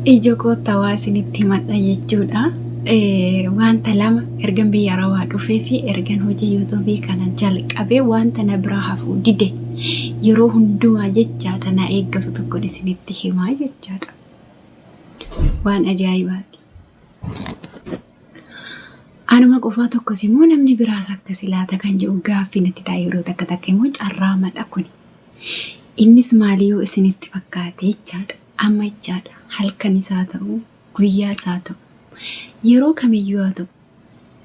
Ijoo kootta waa isinitti madha jechuudha. Wanta lama ergan biyya rawaa dhufee fi ergan hojii yuutuubii kana jalqabee wanta na biraa hafuu dide yeroo hundumaa jechaadha na eeggatu tokkoon isinitti himaa jechaadha. Waan ajaa'ibaati. Anuma qofaa tokkos immoo namni biraas akkasii laata kan jedhu gaaffii natti ta'a yeroo takka takka immoo carraa madha kuni. Innis maaliyoo isinitti fakkaate jechaadha. Amma jechaadha. Halkan isaa ta'u, guyyaa isaa ta'u. Yeroo kamiyyuu haa ta'u.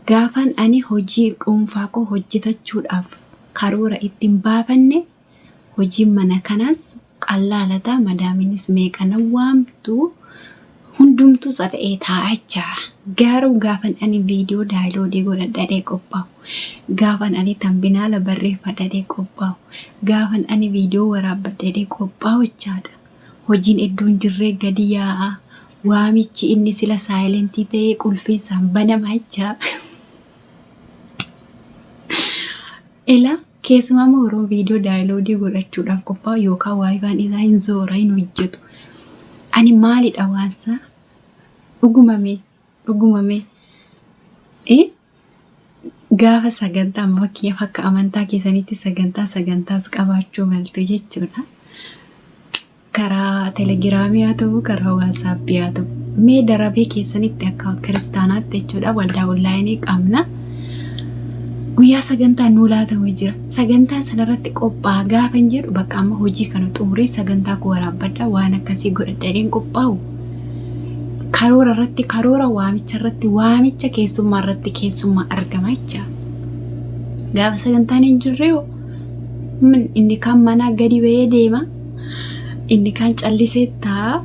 Gaafan ani hojii dhuunfaa koo hojjetachuudhaaf karoora ittiin baafanne hojiin mana kanaas qallaalataa madaaminis meeqana waamtu hundumtuu ta'ee taa'achaa. Garuu gaafan ani viidiyoo daayiloodii godhadhee qophaa'u. Gaafan ani tambinaala barreeffadhee qophaa'u. Gaafan ani viidiyoo waraabbadhee qophaa'u jechaadha. Hojiin iddoon jirree gadi yaa'a. Waamichi inni sila saayilentii ta'ee qulfeessaan banama jechaa. Ela keessumaa yeroo viidiyoo daayiloodii godhachuudhaaf qophaa'u yookaan waayifaan isaa hin zoora hin hojjetu. Ani maalidha waansa? Dhugumame. Gaafa sagantaa fakkiif akka amantaa keessanitti sagantaas qabaachuu maltu jechuudha. Karaa telegiraamii haa ta'u, karaa waatsaappii haa ta'u. Mee darabee keessanitti akka kiristaanaatti jechuudha waldaa onlaayinii qabna. Guyyaa sagantaa nuu laatamu jira. Sagantaa sanarratti qophaa'a gaafa hin jedhu bakka amma hojii kana xumuree sagantaa koo waraabbadha waan akkasii godhadheen qophaa'u. Karoora irratti karoora, waamicha irratti waamicha, keessummaa irratti keessummaa argama jecha. Gaafa sagantaan hin jirree inni kan manaa gadi ba'ee deema. Inni kan callisee taa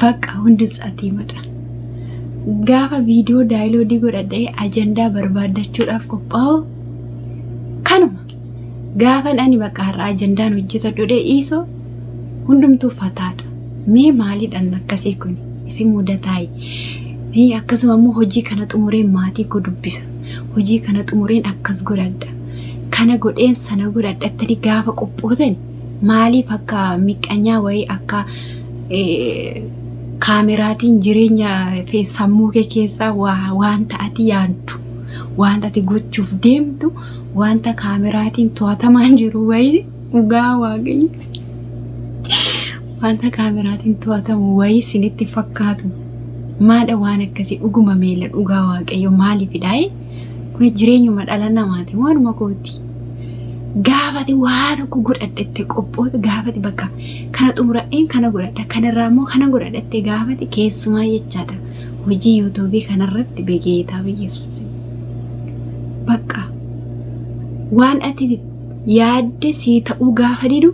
bakka hundi sa'aatii madha. Gaafa viidiyoo daayiloodii godhadhee ajandaa barbaadachuudhaaf qophaa'u kanuma. Gaafan ani bakka har'a ajandaan hojjetadhu dhiisoo hundumtuu fataadha. Mee maaliidhaan akkasii kun isin mudataayi. Akkasuma immoo hojii kana xumureen maatii koo dubbisa. Hojii kana xumureen akkas godhadha. Kana godheen sana godhadhattani gaafa qophootani. Maaliif akka miqqanyaa wayii akka kaameraatiin jireenya sammuu kee keessaa wanta ati yaaddu, wanta ati gochuuf deemtu, wanta kaameraatiin to'atamaan jiru wayii dhugaa waaqayyo. Wanta kaameraatiin to'atamu wayii sinitti fakkaatu. Maadha waan akkasii dhuguma meela dhugaa waaqayyo maaliifidhaayi? Kun jireenyuma dhala namaati waanuma kooti. Gaafati waa tokko godhadhatte qophoota gaafati bakka kana xumuradheen kana godhadha kanarraa immoo kana godhadhatte gaafati keessumaa jechaadha. Hojii yuutuubii kanarratti beekeetaa Yesuus. Bakka waan ati yaadde sii ta'uu gaafa didu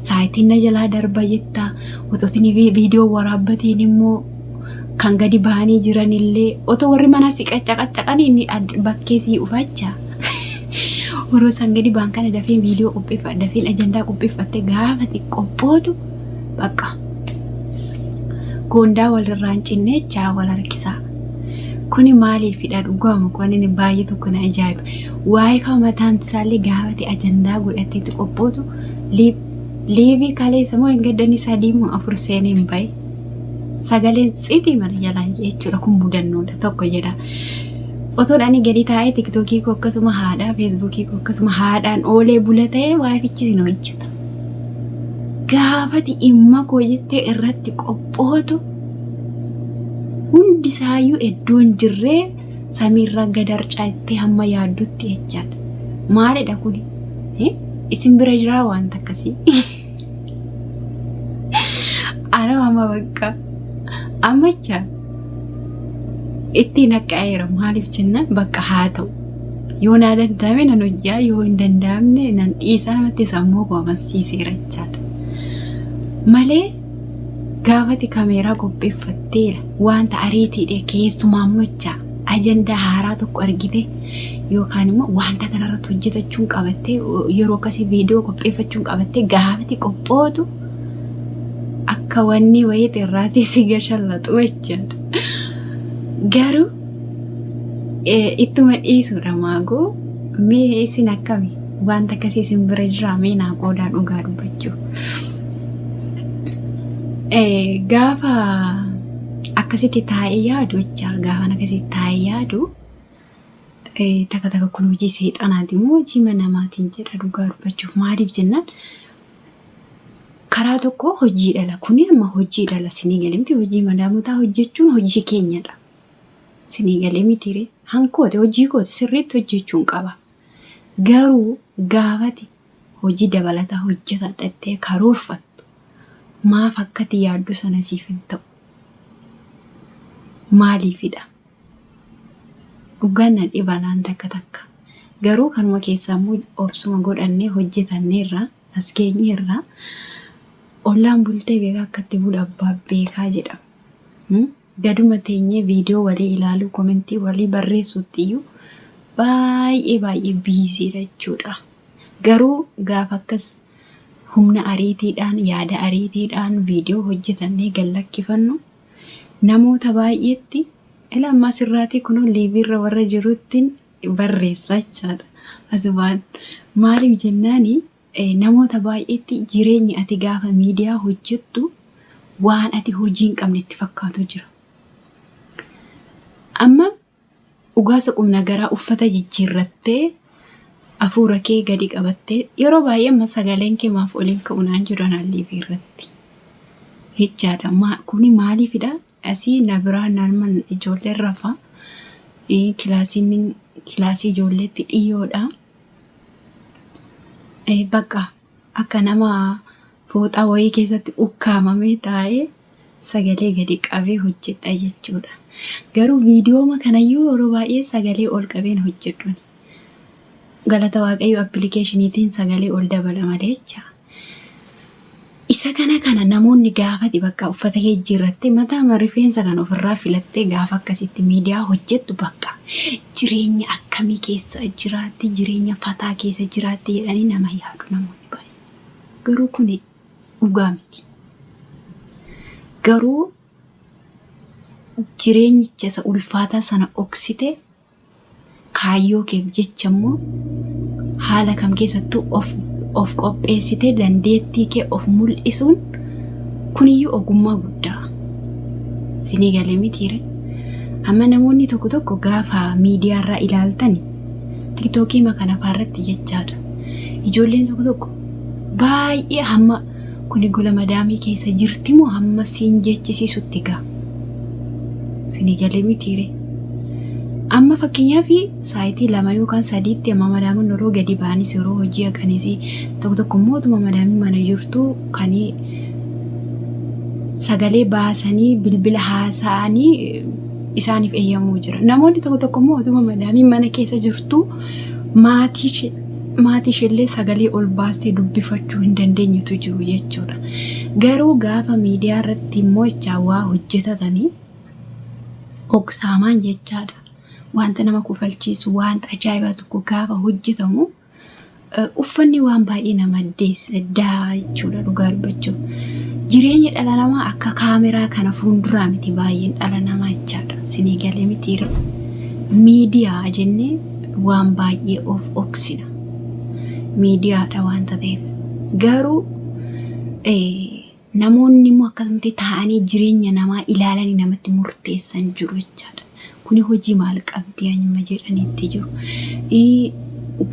saayitiin na jalaa darba jettaa. Otootiin viidiyoo waraabbatiin immoo kan gadi bahanii jiranillee otoo warri manaa si qaccaqaccaqan inni bakkee sii ufachaa. Warra sangadi baankana dafee viidiyoo qopheeffate dafee ajandaa qopheeffatte gaafati qophootu bakka goondaa walirraan cinneechaa wal harkisaa. Kuni maaliifidha dhugamu kun inni baay'ee tokko na ajaa'iba. Waayifaa mataan isaallee gaafati ajandaa godhateetti qophootu liivii kaleessa moo hin gaddanii sadii moo afur seeneen bahe sagaleen xitii mana jalaan jechuudha kun mudannoodha tokko jedha. Otoo dhani gadi taa'ee tiktookii koo akkasuma haadhaa feesbuukii koo akkasuma haadhaan oolee bula ta'ee waayifichi sin hojjeta. Gaafati imma koo jettee irratti qophootu hundi isaayyuu iddoon jirree samiirra gadarcaa itti hamma yaaddutti jechaadha. Maalidha kuni? Isin bira jiraa wanta akkasii. Ana amma bakka ammachaa. Ittiin akka ayeera maaliif jennaan bakka haa ta'u. Yoo na danda'ame nan hojjaa yoo hin danda'amne nan dhiisaa namatti sammuu koo amansiiseera jechaadha. Malee gaafati kaameeraa qopheeffatteera wanta ariitiidhe keessumaa ammachaa ajandaa haaraa tokko argite yookaan immoo wanta kanarratti hojjetachuun qabattee yeroo akkasii viidiyoo qopheeffachuun qabattee gaafati qophootu akka wanni wayii xirraatii si gashallaxu jechaadha. Garuu ittuma dhiisuudha maagoo mee isin akkami wanta akkasii isin bira jiraa mee naa qoodaa dhugaa dubbachuu. Gaafa akkasitti taa'ee yaadu jecha gaafa akkasitti taa'ee yaadu takka kun hojii seexanaati moo hojii namaatiin jedha dhugaa dubbachuuf. Maaliif jennaan karaa tokko hojii dhala kuni amma hojii dhala sinii galimti hojii madaamotaa hojjechuun hojii keenyadha. Sinii galimti hankoote hojii koote sirriitti hojjechuun qaba. Garuu gaafati hojii dabalataa hojjeta dhattee karoorfattu maaf akkati yaaddu sana siif hin ta'u? Maaliifidha? Dhugaan nan dhibanaan takka. Garuu kanuma keessaa immoo obsuma godhannee hojjetanneerra as keenyeerra ollaan bultee beekaa akkatti bula abbaa beekaa jedhama. Gaduma teenyee viidiyoo walii ilaaluu komentii walii barreessuutti iyyuu baay'ee biiziidha jechuudha. Garuu gaafa akkas humna ariitiidhaan yaada ariitiidhaan viidiyoo hojjetannee gallakkifannu namoota baay'eetti ila amma sirraatii kunoo liiviirra warra jiruttiin barreessaa jechaadha. Asubaan maaliif jennaani namoota baay'eetti jireenyi ati gaafa miidiyaa hojjettu waan ati hojii hin qabne itti fakkaatu jira. Amma ugaasa qubna garaa uffata jijjiirrattee afuura kee gadi qabattee yeroo baay'ee amma sagaleen kee maaf oliin ka'unaan jiran liiviirratti jechaadha. Kuni maaliifidha? Asii na biraa naannoon ijoolleen rafa kilaasii ijoolleetti dhiyyoodha. Bakka akka nama fooxaa wayii keessatti ukkaamamee taa'ee sagalee gadi qabee hojjedha jechuudha. Garuu viidiyooma kanayyuu yeroo baay'ee sagalee ol qabeen hojjedhuun galata waaqayyo appilikeeshiniitiin sagalee ol dabala malee jecha. Isa kana namoonni gaafati bakka uffata kee jijjiirrattee mataa rifeensa kan ofirraa filattee gaafa akkasitti miidiyaa hojjettu bakka jireenya akkamii keessa jiraatti jireenya fataa keessa jiraatti jedhanii nama yaadu namoonni baay'ee. Garuu kun dhugaa miti. Garuu jireenyicha isa ulfaataa sana oksite kaayyoo keef jecha immoo haala kam keessattuu of qopheessitee dandeettii kee of mul'isuun kuniyyuu ogummaa guddaa. Sinii galee mitiire. Amma namoonni tokko gaafa miidiyaarraa ilaaltani tiktookii makana faarratti jechaadha. Ijoolleen tokko baay'ee hamma kuni gola madaamii keessa jirti moo hamma siin jechisiisutti gaa. Sinii galee mitiire. Amma fakkeenyaaf saayitii 2 yookaan 3tti amma madaamuun yeroo gadi baanis yeroo hojii akkanis tokko mootuma madaamii mana jirtu kan sagalee baasanii bilbila haasa'anii isaaniif eeyyamuu jira. Namoonni tokko mootuma madaamii mana keessa jirtu maatii ishillee sagalee ol baastee dubbifachuu hin dandeenyetu jiru jechuudha. Garuu gaafa miidiyaa irratti immoo jecha waa hojjetatanii oksaamaan jechaadha. Wanta nama kufalchiisu wanta ajaa'ibaa tokko gaafa hojjetamu uffanni waan baay'ee nama deessaa jechuudha dhugaa dubbachuuf. Jireenya dhala namaa akka kaameraa kana fuulduraa miti baay'een dhala namaa jechaadha. Sinii galee mitiire. Miidiyaa jennee waan baay'ee of oksina. Miidiyaadha wanta ta'eef. Garuu namoonni immoo akkasumatti taa'anii jireenya namaa ilaalanii namatti murteessan jiru jechaadha. Kuni hojii maal qabdi anyuma jedhaniitti jiru.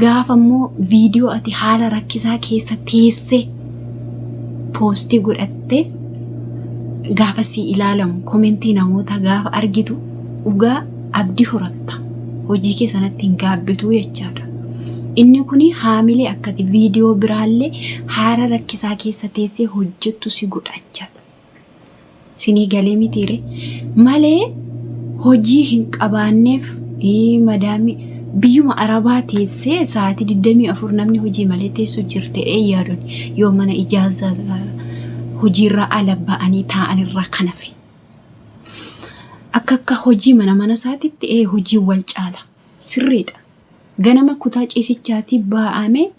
Gaafa immoo viidiyoo ati haala rakkisaa keessa teessee poostii godhattee gaafa si ilaalamu komentii namoota gaafa argitu dhugaa abdii horatta. Hojii kee sanatti hin gaabbitu jechaadha. Inni kuni haamilee akkati viidiyoo biraallee haala rakkisaa keessa teessee hojjettu si godha jechaadha. Sinii galee mitiire malee hojii hin qabaanneef madaamii biyyuma arabaa teessee sa'aatii 24 namni hojii malee teessu jirte yaaduun yoo mana ijaazaa hojiirra ala ba'anii taa'anirra kanafe. Akka hojii mana saatitti hojii wal caala sirriidha. Ganama kutaa ciisichaatti ba'ame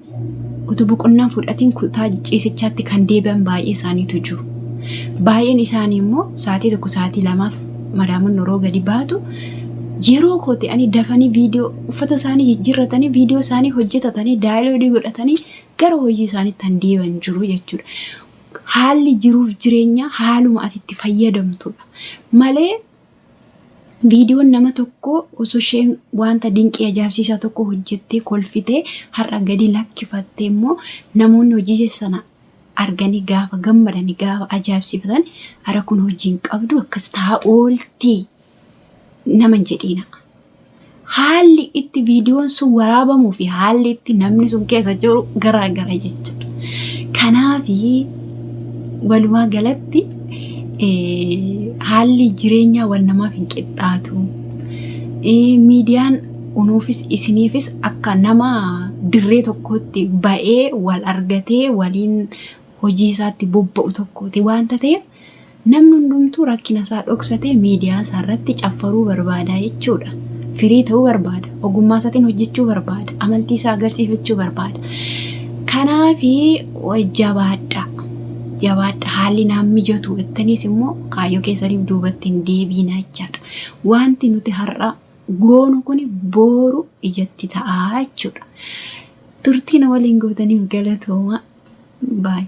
utuu boqonnaan fudhatiin kutaa ciisichaatti kan deebi'an baay'ee isaaniitu jiru. Baay'een isaanii immoo sa'aatii 1 sa'aatii 2 madaamuun yeroo gadi baatu yeroo kooti ani dafanii viidiyoo uffata isaanii jijjiirratanii viidiyoo isaanii hojjetatanii daayilogii godhatanii gara hojii isaaniitti deebi'an jiru jechuudha. haalli jiruuf jireenya haaluma ati itti fayyadamtudha malee viidiyoon nama tokko osoo isheen wanta dinqii ajaa'ibsiisaa tokko hojjettee kolfitee har'a gadi lakkifattee immoo namoonni hojii sana arganii gaafa gammadanii gaafa ajaa'ibsiifatan ara kun hojiin qabdu akkas ta'a ooltii nama jedhina. Haalli itti viidiyoon sun waraabamuu fi haalli itti namni sun keessa jiru garaagara jechuudha. Kanaafi walumaa galatti haalli jireenyaa wal namaaf hin qixxaatu. Miidiyaan unuufis isiniifis akka nama dirree tokkotti ba'ee wal argatee waliin hojii isaatti bobba'u tokkooti waanta ta'eef namni hundumtuu rakkina isaa dhoksatee miidiyaa isaa irratti caffaruu barbaada jechuudha. Firii ta'uu barbaada. Ogummaa isaatiin hojjechuu barbaada. Amantii isaa agarsiifachuu barbaada. Kanaafi jabaadha. Jabaadha haalli naam mijatu ittaniis immoo kaayyoo keessaniif duubatti hin deebiina jechaadha. Wanti nuti har'a goonu kun booru ijatti ta'a jechuudha. Turtiin waliin gootaniif galatooma. Bye.